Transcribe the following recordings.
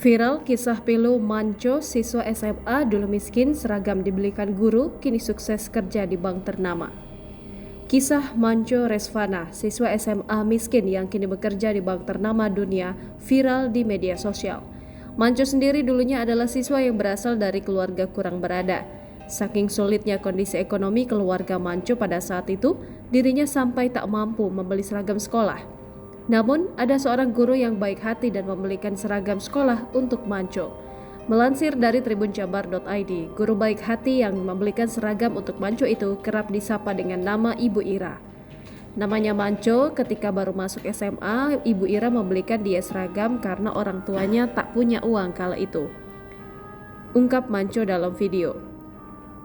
Viral kisah pilu Manco, siswa SMA dulu miskin, seragam dibelikan guru, kini sukses kerja di bank ternama. Kisah Manco Resvana, siswa SMA miskin yang kini bekerja di bank ternama dunia, viral di media sosial. Manco sendiri dulunya adalah siswa yang berasal dari keluarga kurang berada. Saking sulitnya kondisi ekonomi keluarga Manco pada saat itu, dirinya sampai tak mampu membeli seragam sekolah. Namun, ada seorang guru yang baik hati dan membelikan seragam sekolah untuk Manco. Melansir dari tribunjabar.id, guru baik hati yang membelikan seragam untuk Manco itu kerap disapa dengan nama Ibu Ira. Namanya Manco, ketika baru masuk SMA, Ibu Ira membelikan dia seragam karena orang tuanya tak punya uang kala itu. Ungkap Manco dalam video.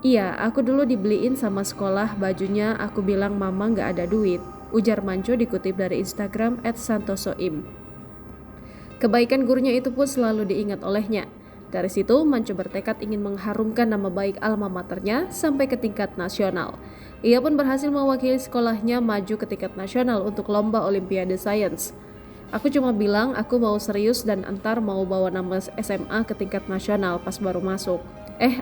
"Iya, aku dulu dibeliin sama sekolah bajunya, aku bilang mama gak ada duit," ujar Manco dikutip dari Instagram @santosoim. Kebaikan gurunya itu pun selalu diingat olehnya. Dari situ, Manco bertekad ingin mengharumkan nama baik alma maternya sampai ke tingkat nasional. Ia pun berhasil mewakili sekolahnya maju ke tingkat nasional untuk lomba Olimpiade Sains. "Aku cuma bilang aku mau serius dan antar mau bawa nama SMA ke tingkat nasional pas baru masuk.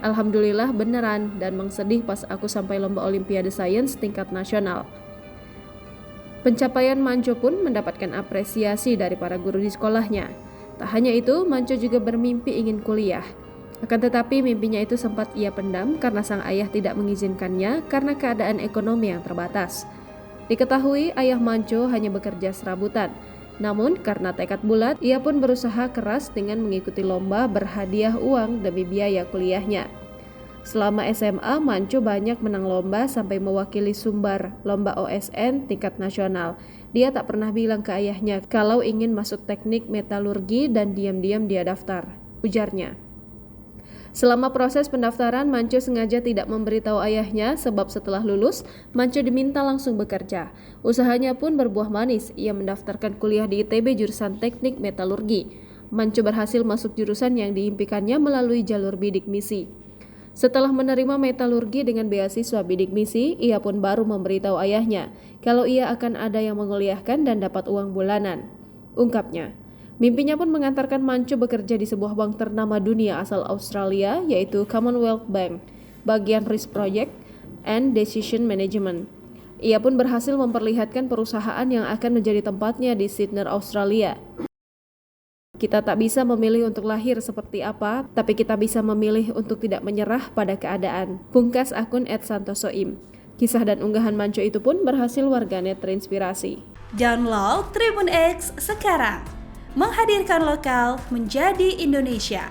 Alhamdulillah beneran dan sedih pas aku sampai lomba Olimpiade Sains tingkat nasional." Pencapaian Manco pun mendapatkan apresiasi dari para guru di sekolahnya. Tak hanya itu, Manco juga bermimpi ingin kuliah. Akan tetapi mimpinya itu sempat ia pendam karena sang ayah tidak mengizinkannya karena keadaan ekonomi yang terbatas. Diketahui ayah Manco hanya bekerja serabutan. Namun karena tekad bulat, ia pun berusaha keras dengan mengikuti lomba berhadiah uang demi biaya kuliahnya. Selama SMA, Manco banyak menang lomba sampai mewakili Sumbar, lomba OSN tingkat nasional. Dia tak pernah bilang ke ayahnya kalau ingin masuk teknik metalurgi dan diam-diam dia daftar, ujarnya. Selama proses pendaftaran, Manco sengaja tidak memberitahu ayahnya sebab setelah lulus, Manco diminta langsung bekerja. Usahanya pun berbuah manis, ia mendaftarkan kuliah di ITB jurusan teknik metalurgi. Manco berhasil masuk jurusan yang diimpikannya melalui jalur bidik misi. Setelah menerima metalurgi dengan beasiswa bidik misi, ia pun baru memberitahu ayahnya kalau ia akan ada yang menguliahkan dan dapat uang bulanan. Ungkapnya, mimpinya pun mengantarkan Manco bekerja di sebuah bank ternama dunia asal Australia, yaitu Commonwealth Bank, bagian Risk Project and Decision Management. Ia pun berhasil memperlihatkan perusahaan yang akan menjadi tempatnya di Sydney, Australia. "Kita tak bisa memilih untuk lahir seperti apa, tapi kita bisa memilih untuk tidak menyerah pada keadaan," pungkas akun @santosoim. Kisah dan unggahan Manco itu pun berhasil warganet terinspirasi. Download Tribun X sekarang, menghadirkan lokal menjadi Indonesia.